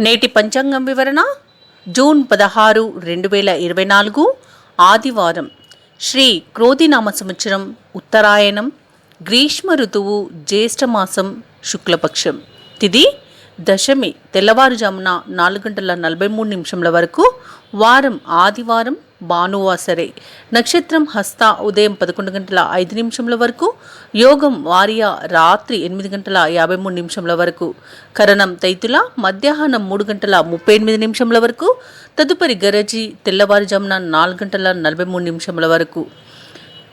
నేటి పంచాంగం వివరణ జూన్ 16, 2024 ఆదివారం. శ్రీ క్రోధినామ సంవత్సరం ఉత్తరాయణం, గ్రీష్మ ఋతువు, జ్యేష్ఠమాసం, శుక్లపక్షం. తిథి దశమి తెల్లవారుజామున 4:43 వరకు. వారం ఆదివారం, భానువాసరే. నక్షత్రం హస్త ఉదయం 11:05 వరకు. యోగం వార్య రాత్రి 8:53 వరకు. కరణం తైతుల మధ్యాహ్నం 3:38 వరకు. తదుపరి గరజి తెల్లవారుజామున 4:43 వరకు.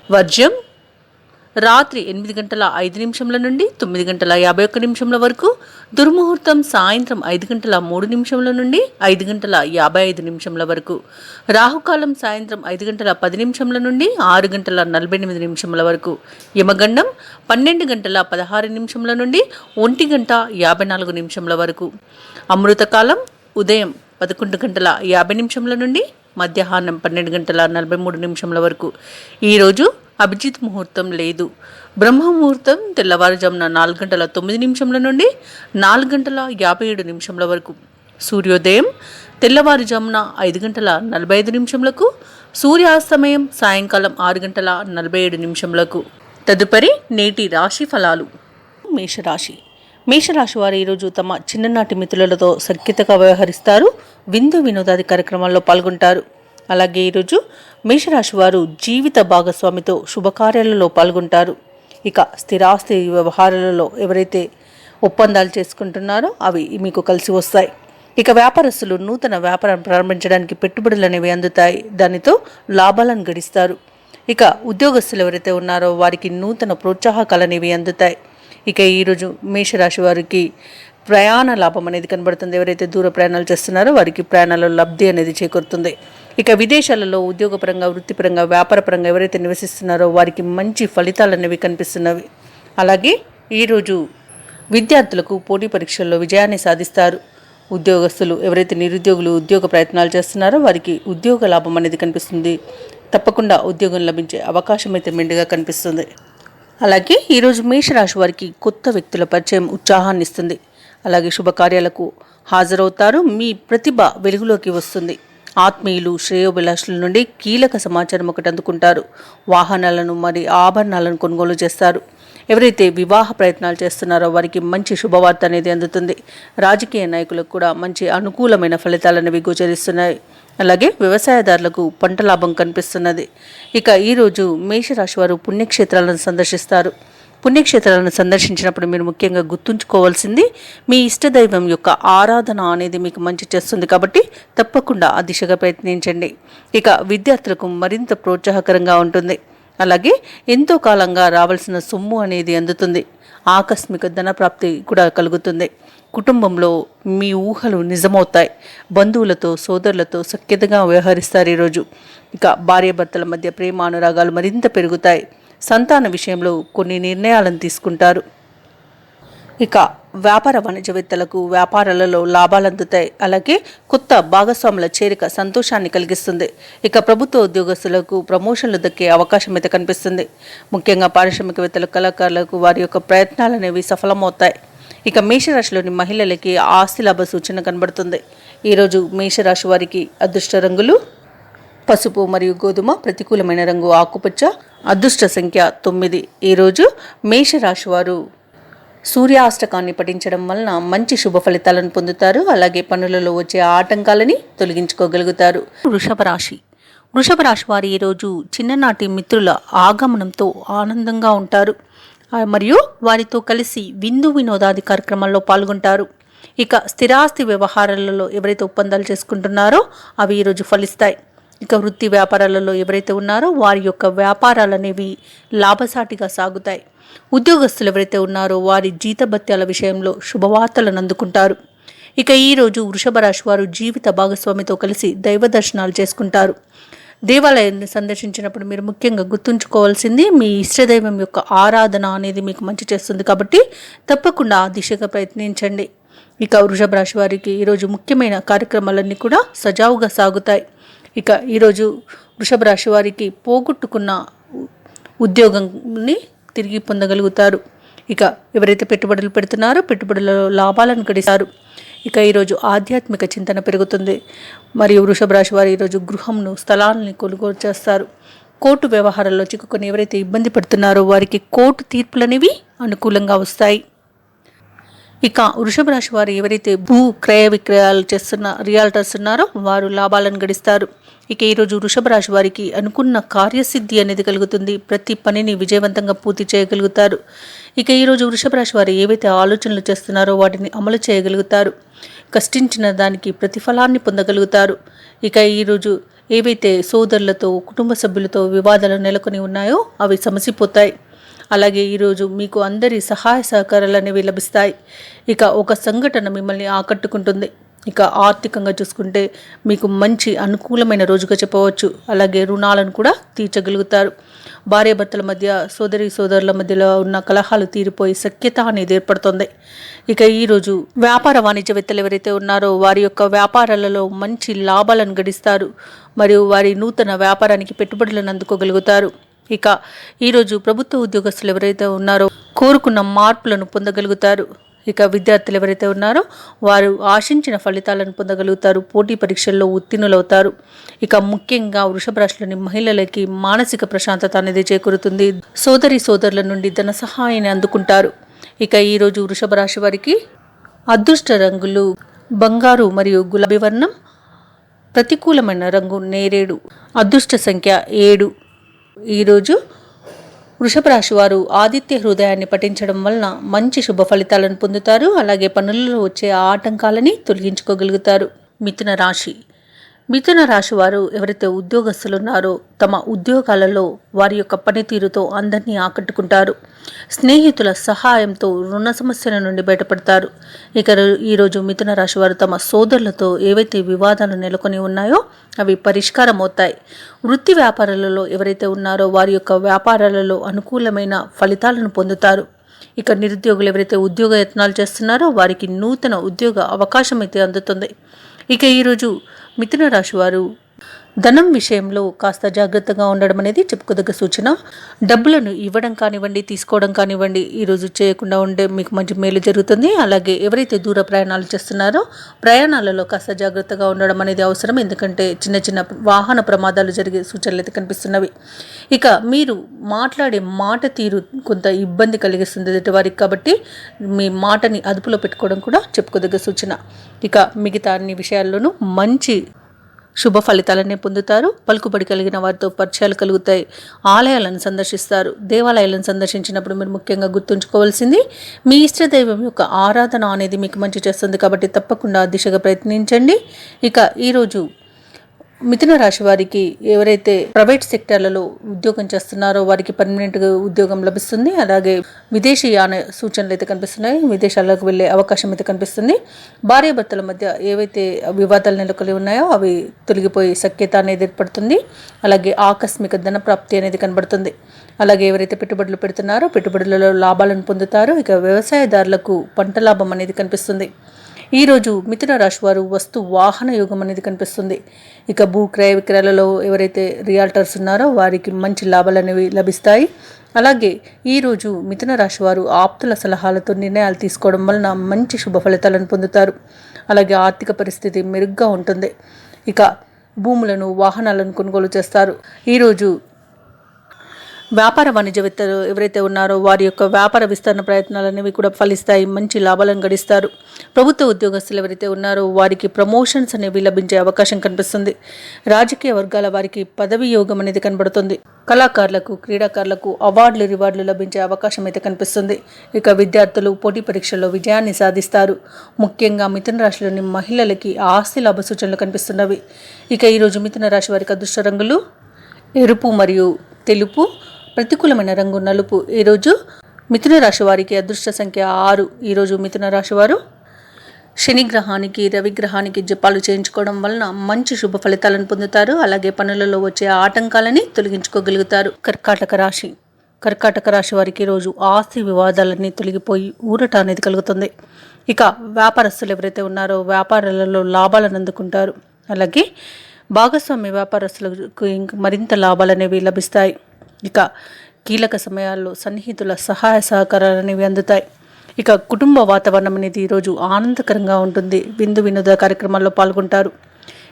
వర్జ్యం రాత్రి 8:05 నుండి 9:51 వరకు. దుర్ముహూర్తం సాయంత్రం 5:03 నుండి 5:55 వరకు. రాహుకాలం సాయంత్రం 5:10 నుండి 6:48 వరకు. యమగండం 12:16 నుండి 1:54 వరకు. అమృతకాలం ఉదయం 11:50 నుండి మధ్యాహ్నం 12:43 వరకు. ఈరోజు అభిజిత్ ముహూర్తం లేదు. బ్రహ్మముహూర్తం తెల్లవారుజామున 4:09 నుండి 4:57 వరకు. సూర్యోదయం తెల్లవారుజామున 5:45 సూర్యాస్తమయం సాయంకాలం 6:47. తదుపరి నేటి రాశి ఫలాలు. మేషరాశి. మేషరాశి వారు ఈరోజు తమ చిన్ననాటి మిత్రులతో సఖ్యతగా వ్యవహరిస్తారు. విందు వినోదాది కార్యక్రమాల్లో పాల్గొంటారు. అలాగే ఈరోజు మేషరాశి వారు జీవిత భాగస్వామితో శుభకార్యాలలో పాల్గొంటారు. ఇక స్థిరాస్తి వ్యవహారాలలో ఎవరైతే ఒప్పందాలు చేసుకుంటున్నారో అవి మీకు కలిసి వస్తాయి. ఇక వ్యాపారస్తులు నూతన వ్యాపారం ప్రారంభించడానికి పెట్టుబడులు అనేవి అందుతాయి. దానితో లాభాలను గడిస్తారు. ఇక ఉద్యోగస్తులు ఎవరైతే ఉన్నారో వారికి నూతన ప్రోత్సాహకాలు అనేవి అందుతాయి. ఇక ఈరోజు మేషరాశి వారికి ప్రయాణ లాభం అనేది కనబడుతుంది. ఎవరైతే దూర ప్రయాణాలు చేస్తున్నారో వారికి ప్రయాణాలలో లబ్ధి అనేది చేకూరుతుంది. ఇక విదేశాలలో ఉద్యోగపరంగా, వృత్తిపరంగా, వ్యాపారపరంగా ఎవరైతే నివసిస్తున్నారో వారికి మంచి ఫలితాలు అనేవి కనిపిస్తున్నవి. అలాగే ఈరోజు విద్యార్థులకు పోటీ పరీక్షల్లో విజయాన్ని సాధిస్తారు. ఉద్యోగస్తులు ఎవరైతే నిరుద్యోగులు ఉద్యోగ ప్రయత్నాలు చేస్తున్నారో వారికి ఉద్యోగ లాభం అనేది కనిపిస్తుంది. తప్పకుండా ఉద్యోగం లభించే అవకాశం అయితే మెండుగా కనిపిస్తుంది. అలాగే ఈరోజు మేషరాశి వారికి కొత్త వ్యక్తుల పరిచయం ఉత్సాహాన్ని ఇస్తుంది. అలాగే శుభకార్యాలకు హాజరవుతారు. మీ ప్రతిభ వెలుగులోకి వస్తుంది. ఆత్మీయులు, శ్రేయోభిలాషుల నుండి కీలక సమాచారం ఒకటి అందుకుంటారు. వాహనాలను మరి ఆభరణాలను కొనుగోలు చేస్తారు. ఎవరైతే వివాహ ప్రయత్నాలు చేస్తున్నారో వారికి మంచి శుభవార్త అనేది అందుతుంది. రాజకీయ నాయకులకు కూడా మంచి అనుకూలమైన ఫలితాలు అనేవి గోచరిస్తున్నాయి. అలాగే వ్యవసాయదారులకు పంట లాభం కనిపిస్తున్నది. ఇక ఈరోజు మేషరాశి వారు పుణ్యక్షేత్రాలను సందర్శిస్తారు. పుణ్యక్షేత్రాలను సందర్శించినప్పుడు మీరు ముఖ్యంగా గుర్తుంచుకోవాల్సింది మీ ఇష్టదైవం యొక్క ఆరాధన అనేది మీకు మంచి చేస్తుంది. కాబట్టి తప్పకుండా ఆ దిశగా ప్రయత్నించండి. ఇక విద్యార్థులకు మరింత ప్రోత్సాహకరంగా ఉంటుంది. అలాగే ఎంతో కాలంగా రావాల్సిన సొమ్ము అనేది అందుతుంది. ఆకస్మిక ధనప్రాప్తి కూడా కలుగుతుంది. కుటుంబంలో మీ ఊహలు నిజమవుతాయి. బంధువులతో, సోదరులతో సఖ్యతగా వ్యవహరిస్తారు ఈరోజు. ఇక భార్యాభర్తల మధ్య ప్రేమ అనురాగాలు మరింత పెరుగుతాయి. సంతాన విషయంలో కొన్ని నిర్ణయాలను తీసుకుంటారు. ఇక వ్యాపార వాణిజ్యవేత్తలకు వ్యాపారాలలో లాభాలు అందుతాయి. అలాగే కొత్త భాగస్వాముల చేరిక సంతోషాన్ని కలిగిస్తుంది. ఇక ప్రభుత్వ ఉద్యోగస్తులకు ప్రమోషన్లు దక్కే అవకాశం అయితే కనిపిస్తుంది. ముఖ్యంగా పారిశ్రామికవేత్తలు, కళాకారులకు వారి యొక్క ప్రయత్నాలు అనేవి సఫలమవుతాయి. ఇక మేషరాశిలోని మహిళలకి ఆస్తి లాభ సూచన కనబడుతుంది. ఈరోజు మేషరాశి వారికి అదృష్ట రంగులు పసుపు మరియు గోధుమ, ప్రతికూలమైన రంగు ఆకుపచ్చ, అదృష్ట సంఖ్య 9. ఈరోజు మేషరాశి వారు సూర్యాష్టకాన్ని పఠించడం వలన మంచి శుభ ఫలితాలను పొందుతారు. అలాగే పనులలో వచ్చే ఆటంకాలని తొలగించుకోగలుగుతారు. వృషభ రాశి. వృషభ రాశి వారు ఈరోజు చిన్ననాటి మిత్రుల ఆగమనంతో ఆనందంగా ఉంటారు. మరియు వారితో కలిసి విందు వినోదాది కార్యక్రమాల్లో పాల్గొంటారు. ఇక స్థిరాస్తి వ్యవహారాలలో ఎవరైతే ఒప్పందాలు చేసుకుంటున్నారో అవి ఈరోజు ఫలిస్తాయి. ఇక వృత్తి వ్యాపారాలలో ఎవరైతే ఉన్నారో వారి యొక్క వ్యాపారాలు అనేవి లాభసాటిగా సాగుతాయి. ఉద్యోగస్తులు ఎవరైతే ఉన్నారో వారి జీతభత్యాల విషయంలో శుభవార్తలను అందుకుంటారు. ఇక ఈరోజు వృషభ రాశి వారు జీవిత భాగస్వామితో కలిసి దైవ దర్శనాలు చేసుకుంటారు. దేవాలయాన్ని సందర్శించినప్పుడు మీరు ముఖ్యంగా గుర్తుంచుకోవాల్సింది మీ ఇష్టదైవం యొక్క ఆరాధన అనేది మీకు మంచి చేస్తుంది. కాబట్టి తప్పకుండా ఆ దిశగా ప్రయత్నించండి. ఇక వృషభ రాశి వారికి ఈరోజు ముఖ్యమైన కార్యక్రమాలన్నీ కూడా సజావుగా సాగుతాయి. ఇక ఈరోజు వృషభ రాశి వారికి పోగొట్టుకున్న ఉద్యోగాన్ని తిరిగి పొందగలుగుతారు. ఇక ఎవరైతే పెట్టుబడులు పెడుతున్నారో పెట్టుబడులలో లాభాలను గడిస్తారు. ఇక ఈరోజు ఆధ్యాత్మిక చింతన పెరుగుతుంది. మరియు వృషభ రాశి వారు ఈరోజు గృహంను, స్థలాలని కొనుగోలు చేస్తారు. కోర్టు వ్యవహారాల్లో చిక్కుకొని ఎవరైతే ఇబ్బంది పడుతున్నారో వారికి కోర్టు తీర్పులు అనేవి అనుకూలంగా వస్తాయి. ఇక వృషభ రాశి వారు ఎవరైతే భూ క్రయ విక్రయాలు చేస్తున్న రియాల్టర్స్ ఉన్నారో వారు లాభాలను గడిస్తారు. ఇక ఈరోజు వృషభ రాశి వారికి అనుకున్న కార్యసిద్ధి అనేది కలుగుతుంది. ప్రతి పనిని విజయవంతంగా పూర్తి చేయగలుగుతారు. ఇక ఈరోజు వృషభ రాశి వారు ఏవైతే ఆలోచనలు చేస్తున్నారో వాటిని అమలు చేయగలుగుతారు. కష్టించిన దానికి ప్రతిఫలాన్ని పొందగలుగుతారు. ఇక ఈరోజు ఏవైతే సోదరులతో, కుటుంబ సభ్యులతో వివాదాలు నెలకొని ఉన్నాయో అవి సమసిపోతాయి. అలాగే ఈరోజు మీకు అందరి సహాయ సహకారాలు అనేవి లభిస్తాయి. ఇక ఒక సంఘటన మిమ్మల్ని ఆకట్టుకుంటుంది. ఇక ఆర్థికంగా చూసుకుంటే మీకు మంచి అనుకూలమైన రోజుగా చెప్పవచ్చు. అలాగే రుణాలను కూడా తీర్చగలుగుతారు. భార్యాభర్తల మధ్య, సోదరుల మధ్యలో ఉన్న కలహాలు తీరిపోయి సఖ్యత అనేది ఏర్పడుతుంది. ఇక ఈరోజు వ్యాపార వాణిజ్యవేత్తలు ఎవరైతే ఉన్నారో వారి యొక్క వ్యాపారాలలో మంచి లాభాలను గడిస్తారు. మరియు వారి నూతన వ్యాపారానికి పెట్టుబడులను అందుకోగలుగుతారు. ఇక ఈరోజు ప్రభుత్వ ఉద్యోగస్తులు ఎవరైతే ఉన్నారో కోరుకున్న మార్పులను పొందగలుగుతారు. ఇక విద్యార్థులు ఎవరైతే ఉన్నారో వారు ఆశించిన ఫలితాలను పొందగలుగుతారు. పోటీ పరీక్షల్లో ఉత్తీర్ణులవుతారు. ఇక ముఖ్యంగా వృషభ రాశిలోని మహిళలకి మానసిక ప్రశాంతత అనేది చేకూరుతుంది. సోదరుల నుండి ధన సహాయాన్ని అందుకుంటారు. ఇక ఈరోజు వృషభ రాశి వారికి అదృష్ట రంగులు బంగారు మరియు గులాబీ వర్ణం, ప్రతికూలమైన రంగు నేరేడు, అదృష్ట సంఖ్య 7. ఈరోజు వృషభ రాశి వారు ఆదిత్య హృదయాన్ని పఠించడం వలన మంచి శుభ ఫలితాలను పొందుతారు. అలాగే పనులలో వచ్చే ఆటంకాలని తొలగించుకోగలుగుతారు. మిథున రాశి వారు ఎవరైతే ఉద్యోగస్తులు ఉన్నారో తమ ఉద్యోగాలలో వారి యొక్క పనితీరుతో అందరినీ ఆకట్టుకుంటారు. స్నేహితుల సహాయంతో రుణ సమస్యల నుండి బయటపడతారు. ఇక ఈరోజు మిథున రాశి వారు తమ సోదరులతో ఏవైతే వివాదాలు నెలకొని ఉన్నాయో అవి పరిష్కారం అవుతాయి. వృత్తి వ్యాపారాలలో ఎవరైతే ఉన్నారో వారి యొక్క వ్యాపారాలలో అనుకూలమైన ఫలితాలను పొందుతారు. ఇక నిరుద్యోగులు ఎవరైతే ఉద్యోగ యత్నాలు చేస్తున్నారో వారికి నూతన ఉద్యోగ అవకాశం అయితే అందుతుంది. ఇక ఈరోజు మిథున రాశి వారు ధనం విషయంలో కాస్త జాగ్రత్తగా ఉండడం అనేది చెప్పుకోదగ్గ సూచన. డబ్బులను ఇవ్వడం కానివ్వండి, తీసుకోవడం కానివ్వండి ఈరోజు చేయకుండా ఉంటే మీకు మంచి మేలు జరుగుతుంది. అలాగే ఎవరైతే దూర ప్రయాణాలు చేస్తున్నారో ప్రయాణాలలో కాస్త జాగ్రత్తగా ఉండడం అనేది అవసరం. ఎందుకంటే చిన్న వాహన ప్రమాదాలు జరిగే సూచనలు అయితే కనిపిస్తున్నవి. ఇక మీరు మాట్లాడే మాట తీరు కొంత ఇబ్బంది కలిగిస్తుంది ఎదుటివారికి. కాబట్టి మీ మాటని అదుపులో పెట్టుకోవడం కూడా చెప్పుకోదగ్గ సూచన. ఇక మిగతా అన్ని విషయాల్లోనూ మంచి శుభ ఫలితాలనే పొందుతారు. పలుకుబడి కలిగిన వారితో పరిచయాలు కలుగుతాయి. ఆలయాలను సందర్శిస్తారు. దేవాలయాలను సందర్శించినప్పుడు మీరు ముఖ్యంగా గుర్తుంచుకోవాల్సింది మీ ఇష్టదైవం యొక్క ఆరాధన అనేది మీకు మంచి చేస్తుంది. కాబట్టి తప్పకుండా ఆ దిశగా ప్రయత్నించండి. ఇక ఈరోజు మిథున రాశి వారికి ఎవరైతే ప్రైవేట్ సెక్టర్లలో ఉద్యోగం చేస్తున్నారో వారికి పర్మనెంట్గా ఉద్యోగం లభిస్తుంది. అలాగే విదేశీయాన సూచనలు అయితే కనిపిస్తున్నాయి. విదేశాలకు వెళ్ళే అవకాశం అయితే కనిపిస్తుంది. భార్యాభర్తల మధ్య ఏవైతే వివాదాలు నెలకొని ఉన్నాయో అవి తొలగిపోయి సఖ్యత అనేది ఏర్పడుతుంది. అలాగే ఆకస్మిక ధన ప్రాప్తి అనేది కనబడుతుంది. అలాగే ఎవరైతే పెట్టుబడులు పెడుతున్నారో పెట్టుబడులలో లాభాలను పొందుతారో. ఇక వ్యవసాయదారులకు పంట లాభం అనేది కనిపిస్తుంది. ఈరోజు మిథున రాశి వారు వస్తు వాహన యోగం అనేది కనిపిస్తుంది. ఇక భూ క్రయ విక్రయాలలో ఎవరైతే రియాల్టర్స్ ఉన్నారో వారికి మంచి లాభాలు అనేవి లభిస్తాయి. అలాగే ఈరోజు మిథున రాశి వారు ఆప్తుల సలహాలతో నిర్ణయాలు తీసుకోవడం వలన మంచి శుభ ఫలితాలను పొందుతారు. అలాగే ఆర్థిక పరిస్థితి మెరుగ్గా ఉంటుంది. ఇక భూములను, వాహనాలను కొనుగోలు చేస్తారు. ఈరోజు వ్యాపార వాణిజ్యవేత్తలు ఎవరైతే ఉన్నారో వారి యొక్క వ్యాపార విస్తరణ ప్రయత్నాలు అనేవి కూడా ఫలిస్తాయి. మంచి లాభాలను గడిస్తారు. ప్రభుత్వ ఉద్యోగస్తులు ఎవరైతే ఉన్నారో వారికి ప్రమోషన్స్ అనేవి లభించే అవకాశం కనిపిస్తుంది. రాజకీయ వర్గాల వారికి పదవి యోగం అనేది కనబడుతుంది. కళాకారులకు, క్రీడాకారులకు రివార్డులు లభించే అవకాశం అయితే కనిపిస్తుంది. ఇక విద్యార్థులు పోటీ పరీక్షల్లో విజయాన్ని సాధిస్తారు. ముఖ్యంగా మిథున రాశిలోని మహిళలకి ఆస్తి లాభ సూచనలు కనిపిస్తున్నవి. ఇక ఈరోజు మిథున రాశి వారికి అదృష్ట రంగులు ఎరుపు మరియు తెలుపు, ప్రతికూలమైన రంగు నలుపు. ఈరోజు మిథున రాశి వారికి అదృష్ట సంఖ్య 6. ఈరోజు మిథున రాశి వారు శని గ్రహానికి, రవి గ్రహానికి జపాలు చేయించుకోవడం వలన మంచి శుభ ఫలితాలను పొందుతారు. అలాగే పనులలో వచ్చే ఆటంకాలని తొలగించుకోగలుగుతారు. కర్కాటక రాశి వారికి ఈరోజు ఆస్తి వివాదాలన్నీ తొలగిపోయి ఊరట అనేది కలుగుతుంది. ఇక వ్యాపారస్తులు ఎవరైతే ఉన్నారో వ్యాపారాలలో లాభాలను అందుకుంటారు. అలాగే భాగస్వామ్య వ్యాపారస్తులకు మరింత లాభాలు అనేవి లభిస్తాయి. ఇక కీలక సమయాల్లో సన్నిహితుల సహాయ సహకారాలు అనేవి అందుతాయి. ఇక కుటుంబ వాతావరణం అనేది ఈరోజు ఆనందకరంగా ఉంటుంది. విందు వినోద కార్యక్రమాల్లో పాల్గొంటారు.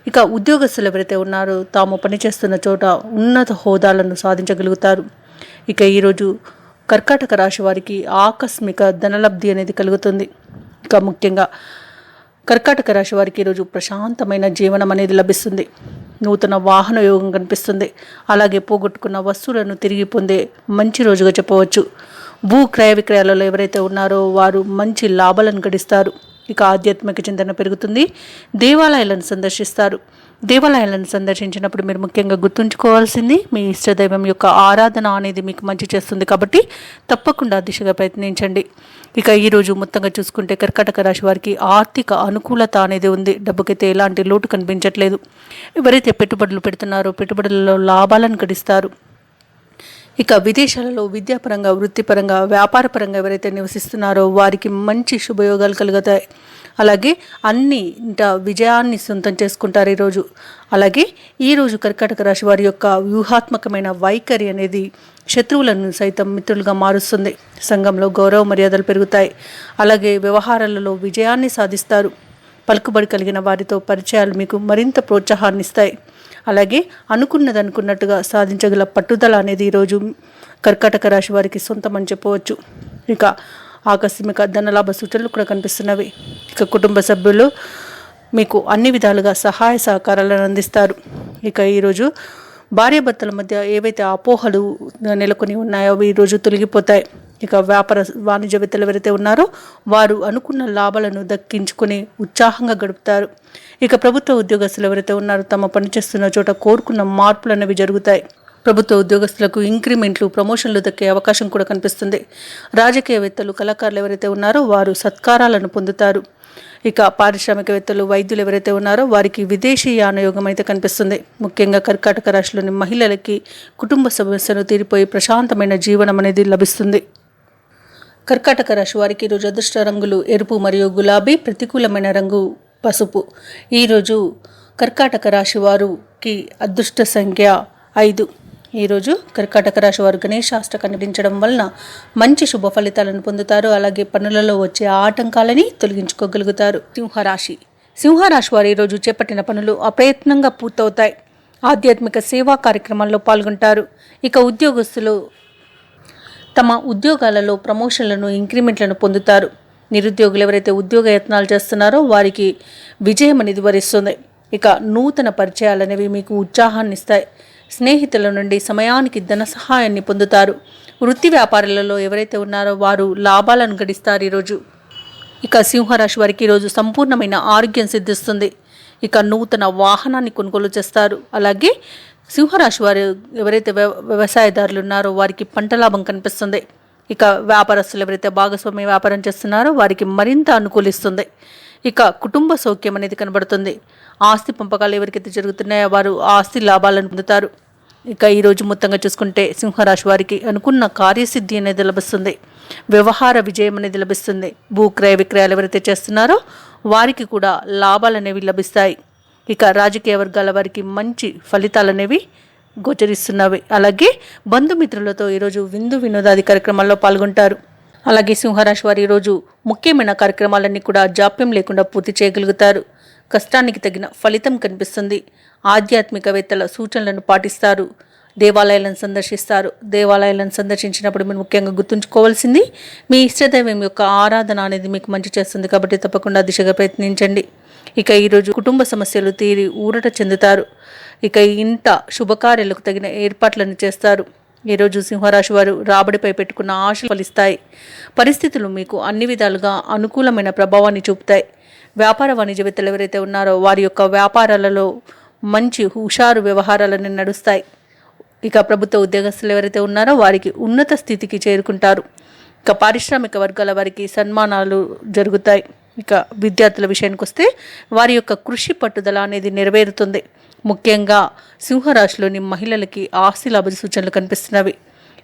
ఇక ఉద్యోగస్తులు ఎవరైతే ఉన్నారో తాము పనిచేస్తున్న చోట ఉన్నత హోదాలను సాధించగలుగుతారు. ఇక ఈరోజు కర్కాటక రాశి వారికి ఆకస్మిక ధనలబ్ధి అనేది కలుగుతుంది. ఇక ముఖ్యంగా కర్కాటక రాశి వారికి ఈరోజు ప్రశాంతమైన జీవనం అనేది లభిస్తుంది. నూతన వాహన యోగం కనిపిస్తుంది. అలాగే పోగొట్టుకున్న వస్తువులను తిరిగి పొందే మంచి రోజుగా చెప్పవచ్చు. భూ క్రయ విక్రయాలలో ఎవరైతే ఉన్నారో వారు మంచి లాభాలను గడిస్తారు. ఇక ఆధ్యాత్మిక చింతన పెరుగుతుంది. దేవాలయాలను సందర్శిస్తారు. దేవాలయాలను సందర్శించినప్పుడు మీరు ముఖ్యంగా గుర్తుంచుకోవాల్సింది మీ ఇష్టదైవం యొక్క ఆరాధన అనేది మీకు మంచి చేస్తుంది. కాబట్టి తప్పకుండా దిశగా ప్రయత్నించండి. ఇక ఈరోజు మొత్తంగా చూసుకుంటే కర్కాటక రాశి వారికి ఆర్థిక అనుకూలత అనేది ఉంది. డబ్బుకైతే ఎలాంటి లోటు కనిపించట్లేదు. ఎవరైతే పెట్టుబడులు పెడుతున్నారో పెట్టుబడులలో లాభాలను గడిస్తారు. ఇక విదేశాలలో విద్యాపరంగా, వృత్తిపరంగా, వ్యాపారపరంగా ఎవరైతే నివసిస్తున్నారో వారికి మంచి శుభయోగాలు కలుగుతాయి. అలాగే అన్ని విజయాన్ని సొంతం చేసుకుంటారు ఈరోజు. అలాగే ఈరోజు కర్కాటక రాశి వారి యొక్క వ్యూహాత్మకమైన వైఖరి అనేది శత్రువులను సైతం మిత్రులుగా మారుస్తుంది. సంఘంలో గౌరవ మర్యాదలు పెరుగుతాయి. అలాగే వ్యవహారాలలో విజయాన్ని సాధిస్తారు. పలుకుబడి కలిగిన వారితో పరిచయాలు మీకు మరింత ప్రోత్సాహాన్ని ఇస్తాయి. అలాగే అనుకున్నట్టుగా సాధించగల పట్టుదల అనేది ఈరోజు కర్కాటక రాశి వారికి సొంతమని చెప్పవచ్చు. ఇక ఆకస్మిక ధనలాభ సూచనలు కూడా కనిపిస్తున్నవి. ఇక కుటుంబ సభ్యులు మీకు అన్ని విధాలుగా సహాయ సహకారాలను అందిస్తారు. ఇక ఈరోజు భార్యాభర్తల మధ్య ఏవైతే అపోహలు నెలకొని ఉన్నాయో అవి ఈరోజు తొలగిపోతాయి. ఇక వ్యాపార వాణిజ్యవేత్తలు ఎవరైతే ఉన్నారో వారు అనుకున్న లాభాలను దక్కించుకొని ఉత్సాహంగా గడుపుతారు. ఇక ప్రభుత్వ ఉద్యోగస్తులు ఎవరైతే ఉన్నారో తమ పనిచేస్తున్న చోట కోరుకున్న మార్పులు అనేవి జరుగుతాయి. ప్రభుత్వ ఉద్యోగస్తులకు ఇంక్రిమెంట్లు, ప్రమోషన్లు దక్కే అవకాశం కూడా కనిపిస్తుంది. రాజకీయవేత్తలు, కళాకారులు ఎవరైతే ఉన్నారో వారు సత్కారాలను పొందుతారు. ఇక పారిశ్రామికవేత్తలు, వైద్యులు ఎవరైతే ఉన్నారో వారికి విదేశీ యానయోగం అయితే కనిపిస్తుంది. ముఖ్యంగా కర్కాటక రాశిలోని మహిళలకి కుటుంబ సమస్యలు తీరిపోయి ప్రశాంతమైన జీవనం అనేది లభిస్తుంది. కర్కాటక రాశి వారికి ఈరోజు అదృష్ట రంగులు ఎరుపు మరియు గులాబీ, ప్రతికూలమైన రంగు పసుపు. ఈరోజు కర్కాటక రాశి వారికి అదృష్ట సంఖ్య 5. ఈరోజు కర్కాటక రాశి వారు గణేశాష్టకం నటించడం వలన మంచి శుభ ఫలితాలను పొందుతారు. అలాగే పనులలో వచ్చే ఆటంకాలని తొలగించుకోగలుగుతారు. సింహరాశి వారు ఈరోజు చేపట్టిన పనులు అప్రయత్నంగా పూర్తవుతాయి. ఆధ్యాత్మిక సేవా కార్యక్రమాల్లో పాల్గొంటారు. ఇక ఉద్యోగస్తులు తమ ఉద్యోగాలలో ప్రమోషన్లను, ఇంక్రిమెంట్లను పొందుతారు. నిరుద్యోగులు ఎవరైతే ఉద్యోగ యత్నాలు చేస్తున్నారో వారికి విజయం అనేది వరిస్తుంది. ఇక నూతన పరిచయాలు అనేవి మీకు ఉత్సాహాన్ని ఇస్తాయి. స్నేహితుల నుండి సమయానికి ధన సహాయాన్ని పొందుతారు. వృత్తి వ్యాపారాలలో ఎవరైతే ఉన్నారో వారు లాభాలను గడిస్తారు ఈరోజు. ఇక సింహరాశి వారికి ఈరోజు సంపూర్ణమైన ఆరోగ్యం సిద్ధిస్తుంది. ఇక నూతన వాహనాన్ని కొనుగోలు చేస్తారు. అలాగే సింహరాశి వారు ఎవరైతే వ్యవసాయదారులు ఉన్నారో వారికి పంట లాభం కనిపిస్తుంది. ఇక వ్యాపారస్తులు ఎవరైతే భాగస్వామ్య వ్యాపారం చేస్తున్నారో వారికి మరింత అనుకూలిస్తుంది. ఇక కుటుంబ సౌఖ్యం అనేది కనబడుతుంది. ఆస్తి పంపకాలు ఎవరికైతే జరుగుతున్నాయో వారు ఆస్తి లాభాలను పొందుతారు. ఇక ఈరోజు మొత్తంగా చూసుకుంటే సింహరాశి వారికి అనుకున్న కార్యసిద్ధి అనేది లభిస్తుంది. వ్యవహార విజయం అనేది లభిస్తుంది. భూక్రయ విక్రయాలు ఎవరైతే చేస్తున్నారో వారికి కూడా లాభాలు అనేవి లభిస్తాయి. ఇక రాజకీయ వర్గాల వారికి మంచి ఫలితాలు అనేవి గోచరిస్తున్నవి. అలాగే బంధుమిత్రులతో ఈరోజు విందు వినోదాది కార్యక్రమాల్లో పాల్గొంటారు. అలాగే సింహరాశి వారు ఈరోజు ముఖ్యమైన కార్యక్రమాలన్నీ కూడా జాప్యం లేకుండా పూర్తి చేయగలుగుతారు. కష్టానికి తగిన ఫలితం కనిపిస్తుంది. ఆధ్యాత్మికవేత్తల సూచనలను పాటిస్తారు. దేవాలయాలను సందర్శిస్తారు. దేవాలయాలను సందర్శించినప్పుడు మీరు ముఖ్యంగా గుర్తుంచుకోవాల్సింది మీ ఇష్టదైవం యొక్క ఆరాధన అనేది మీకు మంచి చేస్తుంది. కాబట్టి తప్పకుండా దిశగా ప్రయత్నించండి. ఇక ఈరోజు కుటుంబ సమస్యలు తీరి ఊరట చెందుతారు. ఇక ఇంట శుభకార్యాలకు తగిన ఏర్పాట్లను చేస్తారు. ఈరోజు సింహరాశి వారు రాబడిపై పెట్టుకున్న ఆశలు ఫలిస్తాయి. పరిస్థితులు మీకు అన్ని విధాలుగా అనుకూలమైన ప్రభావాన్ని చూపుతాయి. వ్యాపార వాణిజ్యవేత్తలు ఎవరైతే ఉన్నారో వారి యొక్క వ్యాపారాలలో మంచి హుషారు వ్యవహారాలను నడుస్తాయి. ఇక ప్రభుత్వ ఉద్యోగస్తులు ఎవరైతే ఉన్నారో వారికి ఉన్నత స్థితికి చేరుకుంటారు. ఇక పారిశ్రామిక వర్గాల వారికి సన్మానాలు జరుగుతాయి. ఇక విద్యార్థుల విషయానికి వస్తే వారి యొక్క కృషి పట్టుదల అనేది నెరవేరుతుంది. ముఖ్యంగా సింహరాశిలోని మహిళలకి ఆస్తి లాభ సూచనలు కనిపిస్తున్నవి.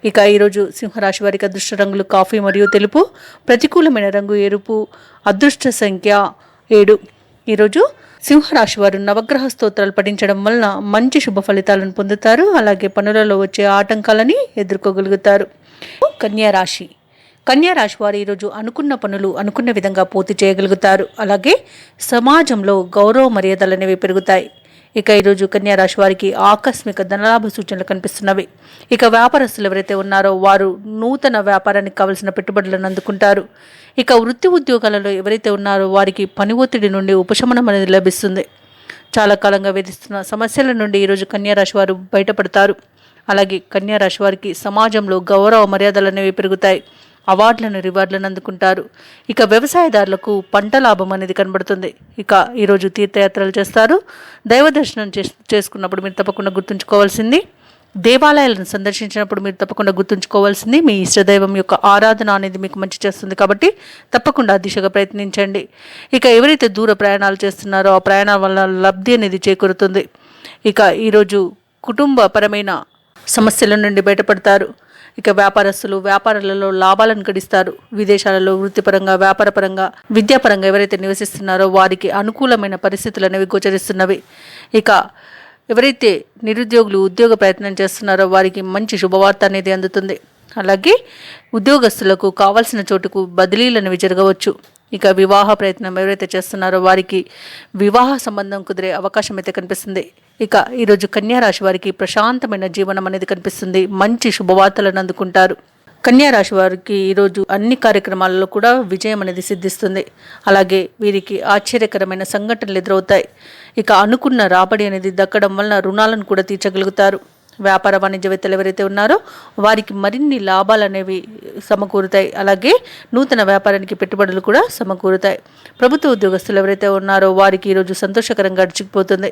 ఇక ఈరోజు సింహరాశి వారికి అదృష్ట రంగులు కాఫీ మరియు తెలుపు, ప్రతికూలమైన రంగు ఎరుపు, అదృష్ట సంఖ్య 7. ఈరోజు సింహరాశి వారు నవగ్రహ స్తోత్రాలు పఠించడం వలన మంచి శుభ ఫలితాలను పొందుతారు. అలాగే పనులలో వచ్చే ఆటంకాలని ఎదుర్కోగలుగుతారు. కన్యా రాశి వారు ఈరోజు అనుకున్న పనులు అనుకున్న విధంగా పూర్తి చేయగలుగుతారు. అలాగే సమాజంలో గౌరవ మర్యాదలు అనేవి పెరుగుతాయి. ఇక ఈరోజు కన్యా రాశి వారికి ఆకస్మిక ధనలాభ సూచనలు కనిపిస్తున్నవి. ఇక వ్యాపారస్తులు ఎవరైతే ఉన్నారో వారు నూతన వ్యాపారానికి కావలసిన పెట్టుబడులను అందుకుంటారు. ఇక వృత్తి ఉద్యోగాలలో ఎవరైతే ఉన్నారో వారికి పని ఒత్తిడి నుండి ఉపశమనం అనేది లభిస్తుంది. చాలా కాలంగా వేధిస్తున్న సమస్యల నుండి ఈరోజు కన్యా రాశి వారు బయటపడతారు. అలాగే కన్యా రాశి వారికి సమాజంలో గౌరవ మర్యాదలు అనేవి పెరుగుతాయి. అవార్డులను రివార్డులను అందుకుంటారు. ఇక వ్యవసాయదారులకు పంట లాభం అనేది కనబడుతుంది. ఇక ఈరోజు తీర్థయాత్రలు చేస్తారు. దైవ దర్శనం చేసుకున్నప్పుడు మీరు తప్పకుండా గుర్తుంచుకోవాల్సింది, దేవాలయాలను సందర్శించినప్పుడు మీరు తప్పకుండా గుర్తుంచుకోవాల్సింది మీ ఇష్టదైవం యొక్క ఆరాధన అనేది మీకు మంచి చేస్తుంది. కాబట్టి తప్పకుండా ఆ దిశగా ప్రయత్నించండి. ఇక ఎవరైతే దూర ప్రయాణాలు చేస్తున్నారో ఆ ప్రయాణాల వల్ల లబ్ధి అనేది చేకూరుతుంది. ఇక ఈరోజు కుటుంబపరమైన సమస్యల నుండి బయటపడతారు. ఇక వ్యాపారస్తులు వ్యాపారాలలో లాభాలను గడిస్తారు. విదేశాలలో వృత్తిపరంగా, వ్యాపారపరంగా, విద్యాపరంగా ఎవరైతే నివసిస్తున్నారో వారికి అనుకూలమైన పరిస్థితులు అనేవి గోచరిస్తున్నవి. ఇక ఎవరైతే నిరుద్యోగులు ఉద్యోగ ప్రయత్నం చేస్తున్నారో వారికి మంచి శుభవార్త అనేది అందుతుంది. అలాగే ఉద్యోగస్తులకు కావాల్సిన చోటుకు బదిలీలు అనేవి జరగవచ్చు. ఇక వివాహ ప్రయత్నం ఎవరైతే చేస్తున్నారో వారికి వివాహ సంబంధం కుదిరే అవకాశం అయితే కనిపిస్తుంది. ఇక ఈరోజు కన్యా రాశి వారికి ప్రశాంతమైన జీవనం అనేది కనిపిస్తుంది. మంచి శుభవార్తలను అందుకుంటారు. కన్యా రాశి వారికి ఈరోజు అన్ని కార్యక్రమాలలో కూడా విజయం అనేది సిద్ధిస్తుంది. అలాగే వీరికి ఆశ్చర్యకరమైన సంఘటనలు ఎదురవుతాయి. ఇక అనుకున్న రాబడి అనేది దక్కడం వలన రుణాలను కూడా తీర్చగలుగుతారు. వ్యాపార వాణిజ్యవేత్తలు ఎవరైతే ఉన్నారో వారికి మరిన్ని లాభాలు అనేవి సమకూరుతాయి. అలాగే నూతన వ్యాపారానికి పెట్టుబడులు కూడా సమకూరుతాయి. ప్రభుత్వ ఉద్యోగస్తులు ఎవరైతే ఉన్నారో వారికి ఈరోజు సంతోషకరంగా గడిచిపోతుంది.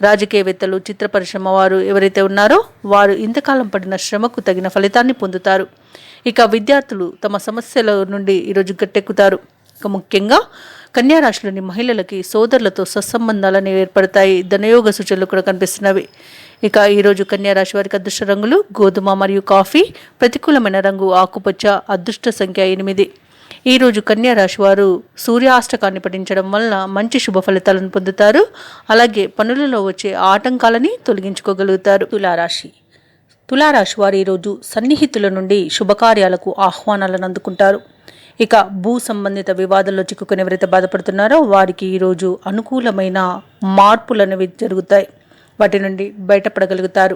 రాజకీయవేత్తలు, చిత్ర పరిశ్రమ వారు ఎవరైతే ఉన్నారో వారు ఇంతకాలం పడిన శ్రమకు తగిన ఫలితాన్ని పొందుతారు. ఇక విద్యార్థులు తమ సమస్యల నుండి ఈరోజు గట్టెక్కుతారు. ఇక ముఖ్యంగా కన్యా రాశిలోని మహిళలకి సోదరులతో సత్సంబంధాలు ఏర్పడతాయి. ధనయోగ సూచనలు కూడా కనిపిస్తున్నవి. ఇక ఈరోజు కన్యా రాశి వారికి అదృష్ట రంగులు గోధుమ మరియు కాఫీ, ప్రతికూలమైన రంగు ఆకుపచ్చ, అదృష్ట సంఖ్య 8. ఈరోజు కన్యా రాశి వారు సూర్యాష్టకాన్ని పఠించడం వలన మంచి శుభ ఫలితాలను పొందుతారు. అలాగే పనులలో వచ్చే ఆటంకాలని తొలగించుకోగలుగుతారు. తులారాశి వారు ఈరోజు సన్నిహితుల నుండి శుభకార్యాలకు ఆహ్వానాలను అందుకుంటారు. ఇక భూ సంబంధిత వివాదాల్లో చిక్కుకుని ఎవరైతే బాధపడుతున్నారో వారికి ఈరోజు అనుకూలమైన మార్పులు అనేవి జరుగుతాయి. వాటి నుండి బయటపడగలుగుతారు.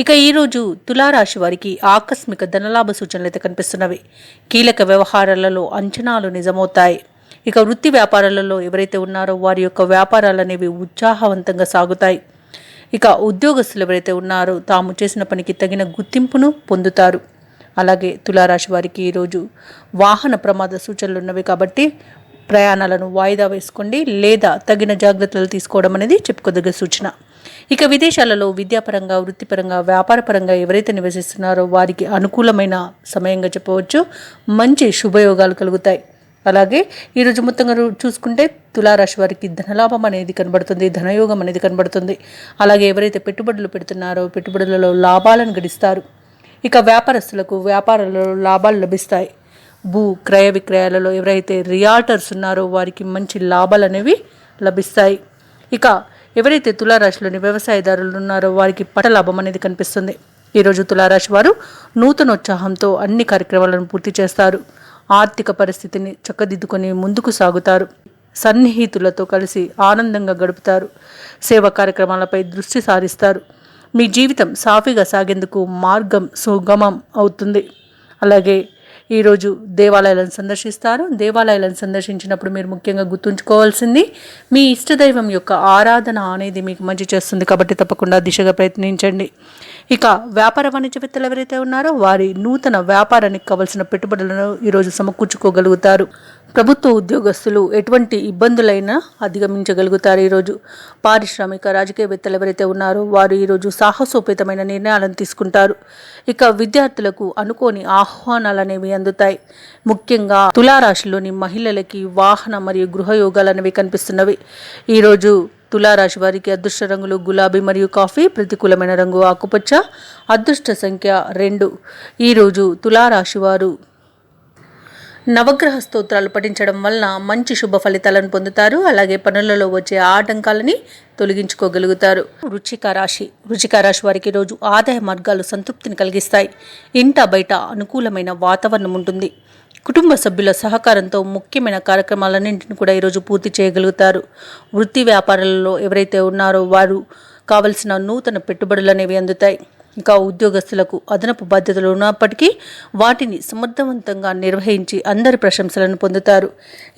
ఇక ఈరోజు తులారాశి వారికి ఆకస్మిక ధనలాభ సూచనలు అయితే కనిపిస్తున్నవి. కీలక వ్యవహారాలలో అంచనాలు నిజమవుతాయి. ఇక వృత్తి వ్యాపారాలలో ఎవరైతే ఉన్నారో వారి యొక్క వ్యాపారాలు అనేవి ఉత్సాహవంతంగా సాగుతాయి. ఇక ఉద్యోగస్తులు ఎవరైతే ఉన్నారో తాము చేసిన పనికి తగిన గుర్తింపును పొందుతారు. అలాగే తులారాశి వారికి ఈరోజు వాహన ప్రమాద సూచనలు ఉన్నవి. కాబట్టి ప్రయాణాలను వాయిదా వేసుకోండి లేదా తగిన జాగ్రత్తలు తీసుకోవడం అనేది చెప్పుకోదగ్గ సూచన. ఇక విదేశాలలో విద్యాపరంగా, వృత్తిపరంగా, వ్యాపారపరంగా ఎవరైతే నివసిస్తున్నారో వారికి అనుకూలమైన సమయంగా చెప్పవచ్చు. మంచి శుభయోగాలు కలుగుతాయి. అలాగే ఈరోజు మొత్తంగా చూసుకుంటే తులారాశి వారికి ధనలాభం అనేది కనబడుతుంది, ధనయోగం అనేది కనబడుతుంది. అలాగే ఎవరైతే పెట్టుబడులు పెడుతున్నారో పెట్టుబడులలో లాభాలను గడిస్తారు. ఇక వ్యాపారస్తులకు వ్యాపారాలలో లాభాలు లభిస్తాయి. భూ క్రయ విక్రయాలలో ఎవరైతే రియాల్టర్స్ ఉన్నారో వారికి మంచి లాభాలు అనేవి లభిస్తాయి. ఇక ఎవరైతే తులారాశిలోని వ్యవసాయదారులు ఉన్నారో వారికి పంట లాభం అనేది కనిపిస్తుంది. ఈరోజు తులారాశి వారు నూతనోత్సాహంతో అన్ని కార్యక్రమాలను పూర్తి చేస్తారు. ఆర్థిక పరిస్థితిని చక్కదిద్దుకొని ముందుకు సాగుతారు. సన్నిహితులతో కలిసి ఆనందంగా గడుపుతారు. సేవా కార్యక్రమాలపై దృష్టి సారిస్తారు. మీ జీవితం సాఫీగా సాగేందుకు మార్గం సుగమం అవుతుంది. అలాగే ఈరోజు దేవాలయాలను సందర్శిస్తారు. దేవాలయాలను సందర్శించినప్పుడు మీరు ముఖ్యంగా గుర్తుంచుకోవాల్సింది మీ ఇష్టదైవం యొక్క ఆరాధన అనేది మీకు మంచి చేస్తుంది. కాబట్టి తప్పకుండా దిశగా ప్రయత్నించండి. ఇక వ్యాపార వాణిజ్యవేత్తలు ఎవరైతే ఉన్నారో వారి నూతన వ్యాపారానికి కావలసిన పెట్టుబడులను ఈరోజు సమకూర్చుకోగలుగుతారు. ప్రభుత్వ ఉద్యోగస్తులు ఎటువంటి ఇబ్బందులైనా అధిగమించగలుగుతారు. ఈరోజు పారిశ్రామిక రాజకీయవేత్తలు ఎవరైతే ఉన్నారో వారు ఈరోజు సాహసోపేతమైన నిర్ణయాలను తీసుకుంటారు. ఇక విద్యార్థులకు అనుకోని ఆహ్వానాలు అనేవి అందుతాయి. ముఖ్యంగా తులారాశిలోని మహిళలకి వాహన మరియు గృహయోగాలు అనేవి కనిపిస్తున్నవి. ఈరోజు తులారాశి వారికి అదృష్ట రంగులు గులాబీ మరియు కాఫీ, ప్రతికూలమైన రంగు ఆకుపచ్చ, అదృష్ట సంఖ్య 2. ఈరోజు తులారాశి వారు నవగ్రహ స్తోత్రాలు పఠించడం వలన మంచి శుభ ఫలితాలను పొందుతారు. అలాగే పనులలో వచ్చే ఆటంకాలని తొలగించుకోగలుగుతారు. వృశ్చిక రాశి వారికి రోజు ఆదాయ మార్గాలు సంతృప్తిని కలిగిస్తాయి. ఇంట బయట అనుకూలమైన వాతావరణం ఉంటుంది. కుటుంబ సభ్యుల సహకారంతో ముఖ్యమైన కార్యక్రమాలన్నింటిని కూడా ఈరోజు పూర్తి చేయగలుగుతారు. వృత్తి వ్యాపారాలలో ఎవరైతే ఉన్నారో వారు కావలసిన నూతన పెట్టుబడులు అనేవి అందుతాయి. ఇంకా ఉద్యోగస్తులకు అదనపు బాధ్యతలు ఉన్నప్పటికీ వాటిని సమర్థవంతంగా నిర్వహించి అందరి ప్రశంసలను పొందుతారు.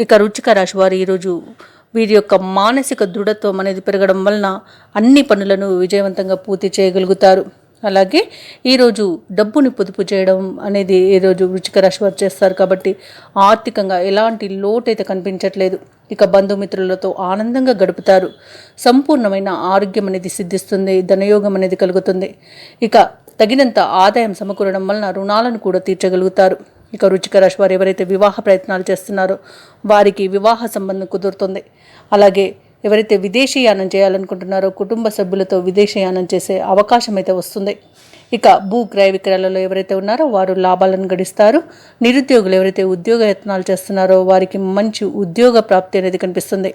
ఇక వృశ్చిక రాశి వారు ఈరోజు వీరి యొక్క మానసిక దృఢత్వం అనేది పెరగడం వలన అన్ని పనులను విజయవంతంగా పూర్తి చేయగలుగుతారు. అలాగే ఈరోజు డబ్బుని పొదుపు చేయడం అనేది ఈరోజు వృశ్చిక రాశి వారు చేస్తారు కాబట్టి ఆర్థికంగా ఎలాంటి లోటు అయితే కనిపించట్లేదు. ఇక బంధుమిత్రులతో ఆనందంగా గడుపుతారు. సంపూర్ణమైన ఆరోగ్యం అనేది సిద్ధిస్తుంది. ధనయోగం అనేది కలుగుతుంది. ఇక తగినంత ఆదాయం సమకూరడం వలన రుణాలను కూడా తీర్చగలుగుతారు. ఇక వృశ్చిక రాశి వారు ఎవరైతే వివాహ ప్రయత్నాలు చేస్తున్నారో వారికి వివాహ సంబంధం కుదురుతుంది. అలాగే ఎవరైతే విదేశీయానం చేయాలనుకుంటున్నారో కుటుంబ సభ్యులతో విదేశీయానం చేసే అవకాశం అయితే వస్తుంది. ఇక భూ క్రయ విక్రయాలలో ఎవరైతే ఉన్నారో వారు లాభాలను గడిస్తారు. నిరుద్యోగులు ఎవరైతే ఉద్యోగ యత్నాలు చేస్తున్నారో వారికి మంచి ఉద్యోగ ప్రాప్తి అనేది కనిపిస్తుంది.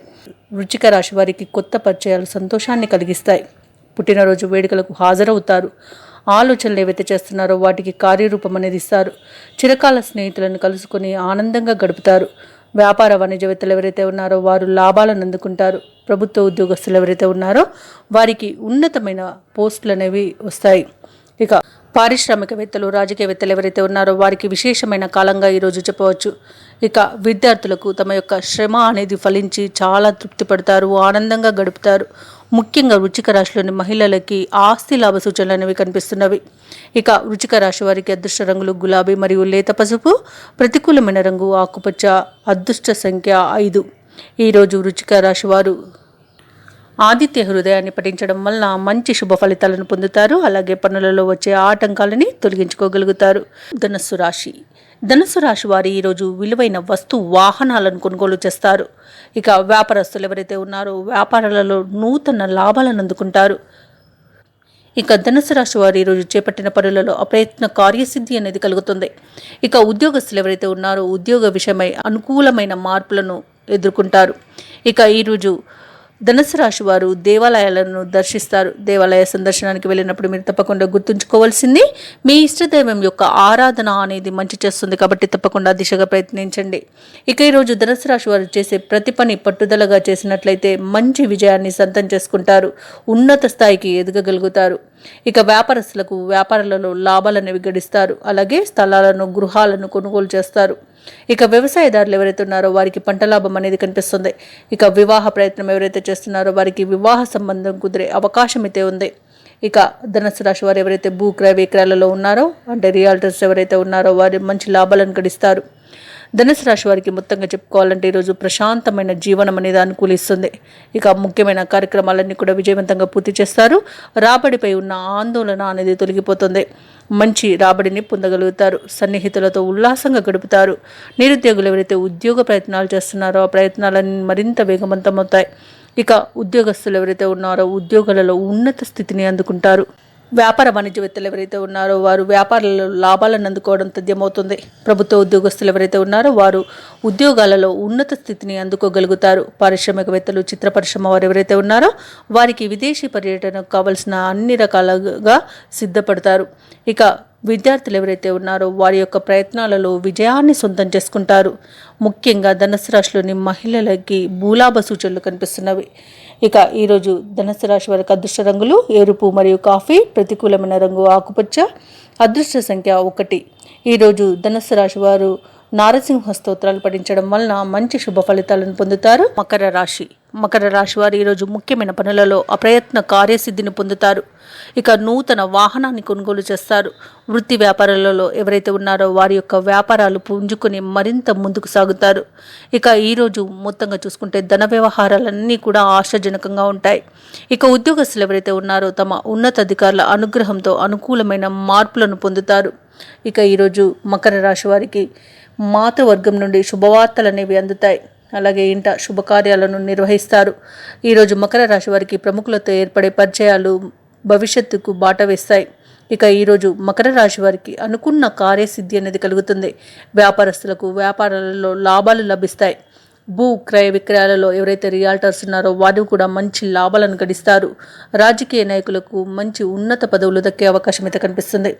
వృశ్చిక రాశి వారికి కొత్త పరిచయాలు సంతోషాన్ని కలిగిస్తాయి. పుట్టినరోజు వేడుకలకు హాజరవుతారు. ఆలోచనలు ఏవైతే చేస్తున్నారో వాటికి కార్యరూపం అనేది ఇస్తారు. చిరకాల స్నేహితులను కలుసుకొని ఆనందంగా గడుపుతారు. వ్యాపార వాణిజ్యవేత్తలు ఎవరైతే ఉన్నారో వారు లాభాలను అందుకుంటారు. ప్రభుత్వ ఉద్యోగస్తులు ఎవరైతే ఉన్నారో వారికి ఉన్నతమైన పోస్టులు అనేవి వస్తాయి. ఇక పారిశ్రామికవేత్తలు రాజకీయవేత్తలు ఎవరైతే ఉన్నారో వారికి విశేషమైన కాలంగా ఈరోజు చెప్పవచ్చు. ఇక విద్యార్థులకు తమ యొక్క శ్రమ అనేది ఫలించి చాలా తృప్తి పడతారు, ఆనందంగా గడుపుతారు. ముఖ్యంగా వృశ్చిక రాశిలోని మహిళలకి ఆస్తి లాభ సూచనలు అనేవి కనిపిస్తున్నవి. ఇక వృశ్చిక రాశి వారికి అదృష్ట రంగులు గులాబీ మరియు లేత పసుపు, ప్రతికూలమైన రంగు ఆకుపచ్చ, అదృష్ట సంఖ్య 5. ఈరోజు వృశ్చిక రాశి వారు ఆదిత్య హృదయాన్ని పఠించడం వలన మంచి శుభ ఫలితాలను పొందుతారు. అలాగే పనులలో వచ్చే ఆటంకాలని తొలగించుకోగలుగుతారు. ధనుస్సు రాశి వారు ఈరోజు విలువైన వాహనాలను కొనుగోలు చేస్తారు. ఇక వ్యాపారస్తులు ఎవరైతే ఉన్నారో వ్యాపారాలలో నూతన లాభాలను అందుకుంటారు. ఇక ధనుసు రాశి వారు ఈరోజు చేపట్టిన పనులలో అప్రయత్న కార్యసిద్ధి అనేది కలుగుతుంది. ఇక ఉద్యోగస్తులు ఎవరైతే ఉన్నారో ఉద్యోగ విషయమై అనుకూలమైన మార్పులను ఎదుర్కొంటారు. ఇక ఈరోజు ధనుసు రాశి వారు దేవాలయాలను దర్శిస్తారు. దేవాలయ సందర్శనానికి వెళ్ళినప్పుడు మీరు తప్పకుండా గుర్తుంచుకోవాల్సింది మీ ఇష్టదైవం యొక్క ఆరాధన అనేది మంచి చేస్తుంది కాబట్టి తప్పకుండా దిశగా ప్రయత్నించండి. ఇక ఈరోజు ధనుసు రాశి వారు చేసే ప్రతి పని పట్టుదలగా చేసినట్లయితే మంచి విజయాన్ని సొంతం చేసుకుంటారు, ఉన్నత స్థాయికి ఎదగగలుగుతారు. ఇక వ్యాపారస్తులకు వ్యాపారాలలో లాభాలనేవి గడిస్తారు. అలాగే స్థలాలను గృహాలను కొనుగోలు చేస్తారు. ఇక వ్యవసాయదారులు ఎవరైతే ఉన్నారో వారికి పంట లాభం అనేది కనిపిస్తుంది. ఇక వివాహ ప్రయత్నం ఎవరైతే చేస్తున్నారో వారికి వివాహ సంబంధం కుదిరే అవకాశం అయితే ఉంది. ఇక ధనుసు రాశి వారు ఎవరైతే భూ క్రయ విక్రయాలలో ఉన్నారో అంటే రియాల్టర్స్ ఎవరైతే ఉన్నారో వారు మంచి లాభాలను గడిస్తారు. ధనుసు రాశి వారికి మొత్తంగా చెప్పుకోవాలంటే ఈరోజు ప్రశాంతమైన జీవనం అనేది అనుకూలిస్తుంది. ఇక ముఖ్యమైన కార్యక్రమాలన్నీ కూడా విజయవంతంగా పూర్తి చేస్తారు. రాబడిపై ఉన్న ఆందోళన అనేది తొలగిపోతుంది. మంచి రాబడిని పొందగలుగుతారు. సన్నిహితులతో ఉల్లాసంగా గడుపుతారు. నిరుద్యోగులు ఎవరైతే ఉద్యోగ ప్రయత్నాలు చేస్తున్నారో ఆ ప్రయత్నాలన్నీ మరింత వేగవంతమవుతాయి. ఇక ఉద్యోగస్తులు ఎవరైతే ఉన్నారో ఉద్యోగాలలో ఉన్నత స్థితిని అందుకుంటారు. వ్యాపార వాణిజ్యవేత్తలు ఎవరైతే ఉన్నారో వారు వ్యాపారాలలో లాభాలను అందుకోవడం తథ్యమవుతుంది. ప్రభుత్వ ఉద్యోగస్తులు ఎవరైతే ఉన్నారో వారు ఉద్యోగాలలో ఉన్నత స్థితిని అందుకోగలుగుతారు. పారిశ్రామికవేత్తలు చిత్ర పరిశ్రమ వారు ఎవరైతే ఉన్నారో వారికి విదేశీ పర్యటనకు కావలసిన అన్ని రకాలుగా సిద్ధపడతారు. ఇక విద్యార్థులు ఎవరైతే ఉన్నారో వారి యొక్క ప్రయత్నాలలో విజయాన్ని సొంతం చేసుకుంటారు. ముఖ్యంగా ధనుసు రాశిలోని మహిళలకి భూలాభ సూచనలు కనిపిస్తున్నవి. ఇక ఈరోజు ధనుసు రాశి వారికి అదృష్ట రంగులు ఎరుపు మరియు కాఫీ, ప్రతికూలమైన రంగు ఆకుపచ్చ, అదృష్ట సంఖ్య 1. ఈరోజు ధనుసు రాశి వారు నారసింహ స్తోత్రాలు పఠించడం వలన మంచి శుభ ఫలితాలను పొందుతారు. మకర రాశి వారు ఈరోజు ముఖ్యమైన పనులలో అప్రయత్న కార్యసిద్ధిని పొందుతారు. ఇక నూతన వాహనాన్ని కొనుగోలు చేస్తారు. వృత్తి వ్యాపారాలలో ఎవరైతే ఉన్నారో వారి యొక్క వ్యాపారాలు పుంజుకొని మరింత ముందుకు సాగుతారు. ఇక ఈరోజు మొత్తంగా చూసుకుంటే ధన వ్యవహారాలన్నీ కూడా ఆశాజనకంగా ఉంటాయి. ఇక ఉద్యోగస్తులు ఎవరైతే ఉన్నారో తమ ఉన్నతాధికారుల అనుగ్రహంతో అనుకూలమైన మార్పులను పొందుతారు. ఇక ఈరోజు మకర రాశి వారికి మాతృవర్గం నుండి శుభవార్తలు అనేవి అందుతాయి. అలాగే ఇంట శుభకార్యాలను నిర్వహిస్తారు. ఈరోజు మకర రాశి వారికి ప్రముఖులతో ఏర్పడే పరిచయాలు భవిష్యత్తుకు బాట వేస్తాయి. ఇక ఈరోజు మకర రాశి వారికి అనుకున్న కార్యసిద్ధి అనేది కలుగుతుంది. వ్యాపారస్తులకు వ్యాపారాలలో లాభాలు లభిస్తాయి. భూ క్రయ విక్రయాలలో ఎవరైతే రియాల్టర్స్ ఉన్నారో వారు కూడా మంచి లాభాలను గడిస్తారు. రాజకీయ నాయకులకు మంచి ఉన్నత పదవులు దక్కే అవకాశం అయితే కనిపిస్తుంది.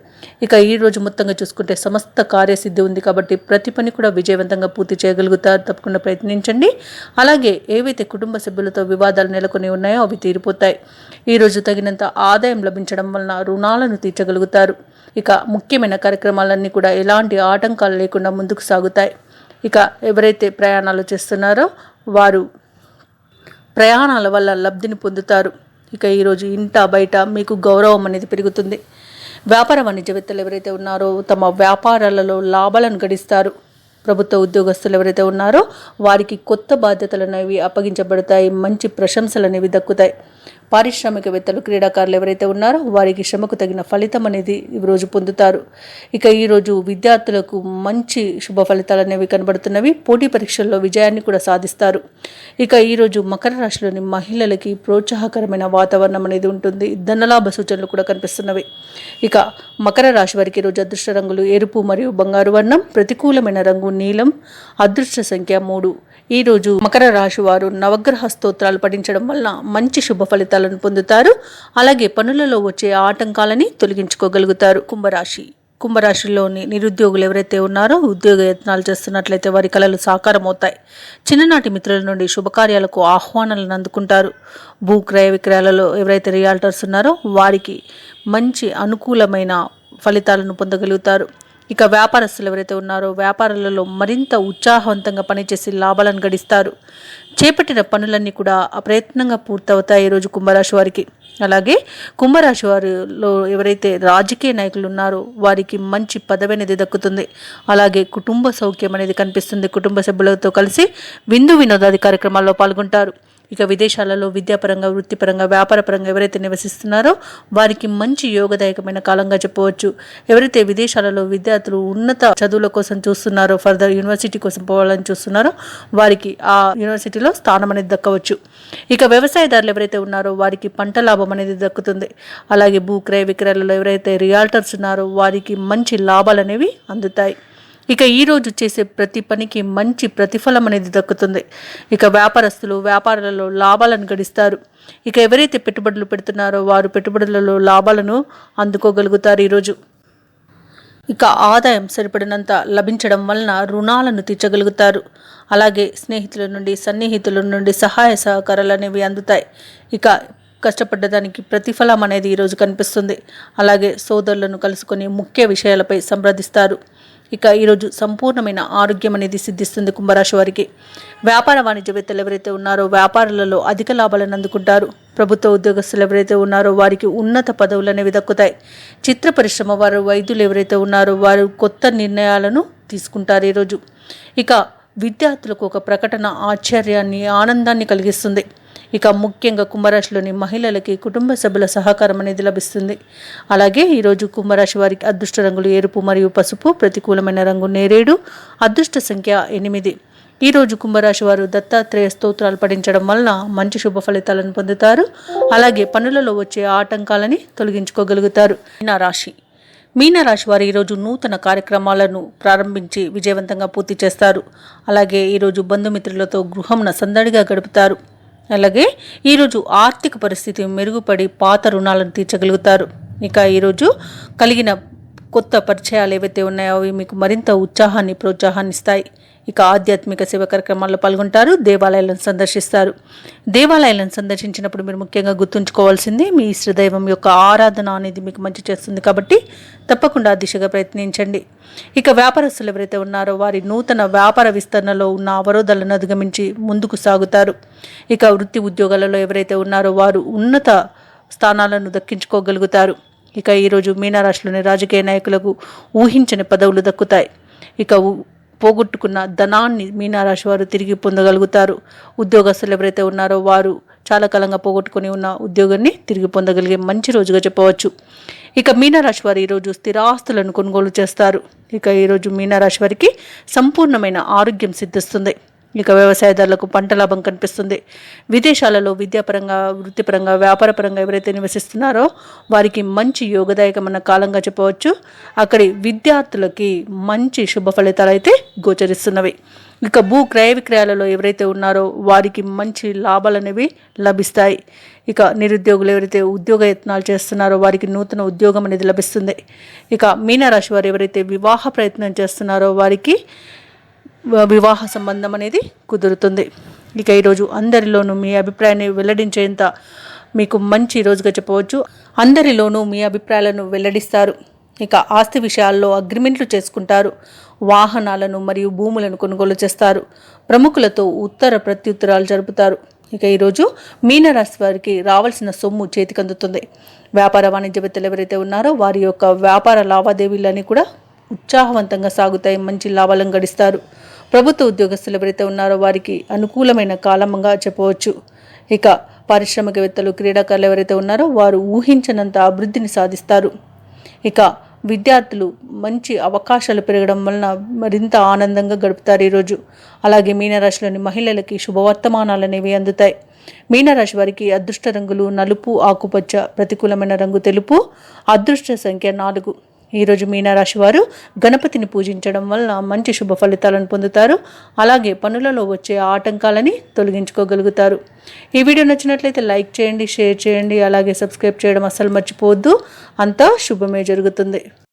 ఇక ఈ రోజు మొత్తంగా చూసుకుంటే సమస్త కార్యసిద్ధి ఉంది కాబట్టి ప్రతి పని కూడా విజయవంతంగా పూర్తి చేయగలుగుతారు. తప్పకుండా ప్రయత్నించండి. అలాగే ఏవైతే కుటుంబ సభ్యులతో వివాదాలు నెలకొని ఉన్నాయో అవి తీరిపోతాయి. ఈరోజు తగినంత ఆదాయం లభించడం వలన రుణాలను తీర్చగలుగుతారు. ఇక ముఖ్యమైన కార్యక్రమాలన్నీ కూడా ఎలాంటి ఆటంకాలు లేకుండా ముందుకు సాగుతాయి. ఇక ఎవరైతే ప్రయాణాలు చేస్తున్నారో వారు ప్రయాణాల వల్ల లబ్ధిని పొందుతారు. ఇక ఈరోజు ఇంట బయట మీకు గౌరవం అనేది పెరుగుతుంది. వ్యాపార వాణిజ్యవేత్తలు ఎవరైతే ఉన్నారో తమ వ్యాపారాలలో లాభాలను గడిస్తారు. ప్రభుత్వ ఉద్యోగస్తులు ఎవరైతే ఉన్నారో వారికి కొత్త బాధ్యతలు అనేవి అప్పగించబడతాయి. మంచి ప్రశంసలు అనేవి దక్కుతాయి. పారిశ్రామికవేత్తలు క్రీడాకారులు ఎవరైతే ఉన్నారో వారికి శ్రమకు తగిన ఫలితం అనేది ఈరోజు పొందుతారు. ఇక ఈరోజు విద్యార్థులకు మంచి శుభ ఫలితాలు అనేవి కనబడుతున్నవి. పోటీ పరీక్షల్లో విజయాన్ని కూడా సాధిస్తారు. ఇక ఈరోజు మకర రాశిలోని మహిళలకి ప్రోత్సాహకరమైన వాతావరణం అనేది ఉంటుంది. ధనలాభ సూచనలు కూడా కనిపిస్తున్నవి. ఇక మకర రాశి వారికి ఈరోజు అదృష్ట రంగులు ఎరుపు మరియు బంగారు వర్ణం. ప్రతికూలమైన రంగు నీలం. అదృష్ట సంఖ్య 3. ఈరోజు మకర రాశి వారు నవగ్రహ స్తోత్రాలు పఠించడం వలన మంచి శుభ ఫలితాలను పొందుతారు. అలాగే పనులలో వచ్చే ఆటంకాలని తొలగించుకోగలుగుతారు. కుంభరాశిలోని నిరుద్యోగులు ఎవరైతే ఉన్నారో ఉద్యోగ యత్నాలు చేస్తున్నట్లయితే వారి కలలు సాకారం అవుతాయి. చిన్ననాటి మిత్రుల నుండి శుభకార్యాలకు ఆహ్వానాలను అందుకుంటారు. భూ క్రయ విక్రయాలలో ఎవరైతే రియాల్టర్స్ ఉన్నారో వారికి మంచి అనుకూలమైన ఫలితాలను పొందగలుగుతారు. ఇక వ్యాపారస్తులు ఎవరైతే ఉన్నారో వ్యాపారాలలో మరింత ఉత్సాహవంతంగా పనిచేసి లాభాలను గడిస్తారు. చేపట్టిన పనులన్నీ కూడా అప్రయత్నంగా పూర్తవుతాయి ఈరోజు కుంభరాశి వారికి. అలాగే కుంభరాశి వారిలో ఎవరైతే రాజకీయ నాయకులు ఉన్నారో వారికి మంచి పదవి అనేది దక్కుతుంది. అలాగే కుటుంబ సౌఖ్యం అనేది కనిపిస్తుంది. కుటుంబ సభ్యులతో కలిసి విందు వినోదాది కార్యక్రమాల్లో పాల్గొంటారు. ఇక విదేశాలలో విద్యాపరంగా వృత్తిపరంగా వ్యాపారపరంగా ఎవరైతే నివసిస్తున్నారో వారికి మంచి యోగదాయకమైన కాలంగా చెప్పవచ్చు. ఎవరైతే విదేశాలలో విద్యార్థులు ఉన్నత చదువుల కోసం చూస్తున్నారో ఫర్దర్ యూనివర్సిటీ కోసం పోవాలని చూస్తున్నారో వారికి ఆ యూనివర్సిటీలో స్థానం అనేది దక్కవచ్చు. ఇక వ్యవసాయదారులు ఎవరైతే ఉన్నారో వారికి పంట లాభం అనేది దక్కుతుంది. అలాగే భూ క్రయ విక్రయాలలో ఎవరైతే రియాల్టర్స్ ఉన్నారో వారికి మంచి లాభాలు అనేవి అందుతాయి. ఇక ఈరోజు చేసే ప్రతి పనికి మంచి ప్రతిఫలం అనేది దక్కుతుంది. ఇక వ్యాపారస్తులు వ్యాపారాలలో లాభాలను గడిస్తారు. ఇక ఎవరైతే పెట్టుబడులు పెడుతున్నారో వారు పెట్టుబడులలో లాభాలను అందుకోగలుగుతారు ఈరోజు. ఇక ఆదాయం సరిపడినంత లభించడం వలన రుణాలను తీర్చగలుగుతారు. అలాగే స్నేహితుల నుండి సన్నిహితుల నుండి సహాయ సహకారాలు అనేవి అందుతాయి. ఇక కష్టపడ్డదానికి ప్రతిఫలం అనేది ఈరోజు కనిపిస్తుంది. అలాగే సోదరులను కలుసుకొని ముఖ్య విషయాలపై సంప్రదిస్తారు. ఇక ఈరోజు సంపూర్ణమైన ఆరోగ్యం అనేది సిద్ధిస్తుంది కుంభరాశి వారికి. వ్యాపార వాణిజ్యవేత్తలు ఎవరైతే ఉన్నారో వ్యాపారాలలో అధిక లాభాలను అందుకుంటారు. ప్రభుత్వ ఉద్యోగస్తులు ఎవరైతే ఉన్నారో వారికి ఉన్నత పదవులు అనేవి దక్కుతాయి. చిత్ర పరిశ్రమ వారు వైద్యులు ఎవరైతే ఉన్నారో వారు కొత్త నిర్ణయాలను తీసుకుంటారు ఈరోజు. ఇక విద్యార్థులకు ఒక ప్రకటన ఆశ్చర్యాన్ని ఆనందాన్ని కలిగిస్తుంది. ఇక ముఖ్యంగా కుంభరాశిలోని మహిళలకి కుటుంబ సభ్యుల సహకారం అనేది లభిస్తుంది. అలాగే ఈరోజు కుంభరాశి వారికి అదృష్ట రంగులు ఎరుపు మరియు పసుపు. ప్రతికూలమైన రంగు నేరేడు. అదృష్ట సంఖ్య 8. ఈరోజు కుంభరాశి వారు దత్తాత్రేయ స్తోత్రాలు పఠించడం వలన మంచి శుభ ఫలితాలను పొందుతారు. అలాగే పనులలో వచ్చే ఆటంకాలని తొలగించుకోగలుగుతారు. మీనరాశి వారు ఈరోజు నూతన కార్యక్రమాలను ప్రారంభించి విజయవంతంగా పూర్తి చేస్తారు. అలాగే ఈరోజు బంధుమిత్రులతో గృహంన సందడిగా గడుపుతారు. అలాగే ఈరోజు ఆర్థిక పరిస్థితి మెరుగుపడి పాత రుణాలను తీర్చగలుగుతారు. ఇక ఈరోజు కలిగిన కొత్త పరిచయాలు ఏవైతే ఉన్నాయో అవి మీకు మరింత ఉత్సాహాన్ని ప్రోత్సాహాన్ని ఇస్తాయి. ఇక ఆధ్యాత్మిక సేవ కార్యక్రమాల్లో పాల్గొంటారు. దేవాలయాలను సందర్శిస్తారు. దేవాలయాలను సందర్శించినప్పుడు మీరు ముఖ్యంగా గుర్తుంచుకోవాల్సింది మీ ఇష్టదైవం యొక్క ఆరాధన అనేది మీకు మంచి చేస్తుంది కాబట్టి తప్పకుండా ఆ దిశగా ప్రయత్నించండి. ఇక వ్యాపారస్తులు ఎవరైతే ఉన్నారో వారి నూతన వ్యాపార విస్తరణలో ఉన్న అవరోధాలను అధిగమించి ముందుకు సాగుతారు. ఇక వృత్తి ఉద్యోగాలలో ఎవరైతే ఉన్నారో వారు ఉన్నత స్థానాలను దక్కించుకోగలుగుతారు. ఇక ఈరోజు మీనరాశిలోని రాజకీయ నాయకులకు ఊహించని పదవులు దక్కుతాయి. ఇక పోగొట్టుకున్న ధనాన్ని మీనరాశి వారు తిరిగి పొందగలుగుతారు. ఉద్యోగస్తులు ఎవరైతే ఉన్నారో వారు చాలా కాలంగా పోగొట్టుకుని ఉన్న ఉద్యోగాన్ని తిరిగి పొందగలిగే మంచి రోజుగా చెప్పవచ్చు. ఇక మీనరాశి వారు ఈరోజు స్థిరాస్తులను కొనుగోలు చేస్తారు. ఇక ఈరోజు మీనరాశి వారికి సంపూర్ణమైన ఆరోగ్యం సిద్ధిస్తుంది. ఇక వ్యవసాయదారులకు పంట లాభం కనిపిస్తుంది. విదేశాలలో విద్యాపరంగా, వృత్తిపరంగా, వ్యాపారపరంగా ఎవరైతే నివసిస్తున్నారో వారికి మంచి యోగదాయకమైన కాలంగా చెప్పవచ్చు. అక్కడి విద్యార్థులకి మంచి శుభ ఫలితాలు అయితే గోచరిస్తున్నవి. ఇక భూ క్రయ విక్రయాలలో ఎవరైతే ఉన్నారో వారికి మంచి లాభాలు అనేవి లభిస్తాయి. ఇక నిరుద్యోగులు ఎవరైతే ఉద్యోగ యత్నాలు చేస్తున్నారో వారికి నూతన ఉద్యోగం అనేది లభిస్తుంది. ఇక మీనరాశి వారు ఎవరైతే వివాహ ప్రయత్నం చేస్తున్నారో వారికి వివాహ సంబంధం అనేది కుదురుతుంది. ఇక ఈరోజు అందరిలోనూ మీ అభిప్రాయాన్ని వెల్లడించేంత మీకు మంచి రోజుగా చెప్పవచ్చు. అందరిలోనూ మీ అభిప్రాయాలను వెల్లడిస్తారు. ఇక ఆస్తి విషయాల్లో అగ్రిమెంట్లు చేసుకుంటారు. వాహనాలను మరియు భూములను కొనుగోలు చేస్తారు. ప్రముఖులతో ఉత్తర ప్రత్యుత్తరాలు జరుపుతారు. ఇక ఈరోజు మీనరాశి వారికి రావాల్సిన సొమ్ము చేతికి అందుతుంది. వ్యాపార వాణిజ్యవేత్తలు ఎవరైతే ఉన్నారో వారి యొక్క వ్యాపార లావాదేవీలన్నీ కూడా ఉత్సాహవంతంగా సాగుతాయి. మంచి లాభాలను గడిస్తారు. ప్రభుత్వ ఉద్యోగస్తులు ఎవరైతే ఉన్నారో వారికి అనుకూలమైన కాలంగా చెప్పవచ్చు. ఇక పారిశ్రామికవేత్తలు, క్రీడాకారులు ఎవరైతే ఉన్నారో వారు ఊహించనంత అభివృద్ధిని సాధిస్తారు. ఇక విద్యార్థులు మంచి అవకాశాలు పెరగడం వలన మరింత ఆనందంగా గడుపుతారు ఈరోజు. అలాగే మీనరాశిలోని మహిళలకి శుభవర్తమానాలు అనేవి అందుతాయి. మీనరాశి వారికి అదృష్ట రంగులు నలుపు, ఆకుపచ్చ, ప్రతికూలమైన రంగు తెలుపు, అదృష్ట సంఖ్య 4. ఈరోజు మీనరాశి వారు గణపతిని పూజించడం వలన మంచి శుభ ఫలితాలను పొందుతారు. అలాగే పనులలో వచ్చే ఆటంకాలని తొలగించుకోగలుగుతారు. ఈ వీడియో నచ్చినట్లయితే లైక్ చేయండి, షేర్ చేయండి, అలాగే సబ్స్క్రైబ్ చేయడం అస్సలు మర్చిపోవద్దు. అంతా శుభమే జరుగుతుంది.